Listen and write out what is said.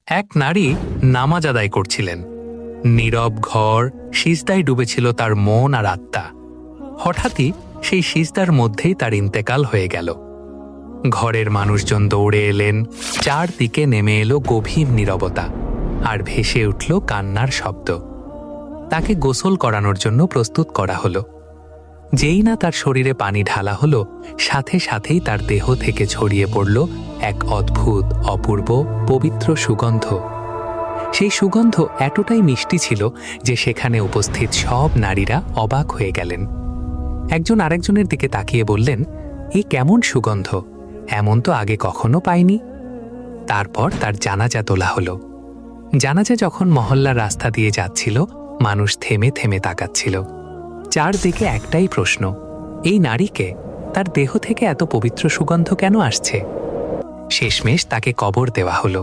এক নারী নামাজ আদায় করছিলেন। নীরব ঘর, সিজদায় ডুবেছিল তার মন আর আত্মা। হঠাৎই সেই সিজদার মধ্যেই তার ইন্তেকাল হয়ে গেল। ঘরের মানুষজন দৌড়ে এলেন, চারদিকে নেমে এলো গভীর নীরবতা, আর ভেসে উঠল কান্নার শব্দ। তাকে গোসল করানোর জন্য প্রস্তুত করা হলো। যেই না তার শরীরে পানি ঢালা হলো, সাথে সাথেই তার দেহ থেকে ছড়িয়ে পড়ল এক অদ্ভুত, অপূর্ব, পবিত্র সুগন্ধ। সেই সুগন্ধ এতটাই মিষ্টি ছিল যে সেখানে উপস্থিত সব নারীরা অবাক হয়ে গেলেন। একজন আরেকজনের দিকে তাকিয়ে বললেন, এই কেমন সুগন্ধ, এমন তো আগে কখনো পাইনি। তারপর তার জানাজা তোলা হলো। জানাজা যখন মহল্লার রাস্তা দিয়ে যাচ্ছিল, মানুষ থেমে থেমে তাকাচ্ছিল। চারদিকে একটাই প্রশ্ন, এই নারীকে, তার দেহ থেকে এত পবিত্র সুগন্ধ কেন আসছে? শেষমেশ তাকে কবর দেওয়া হলো।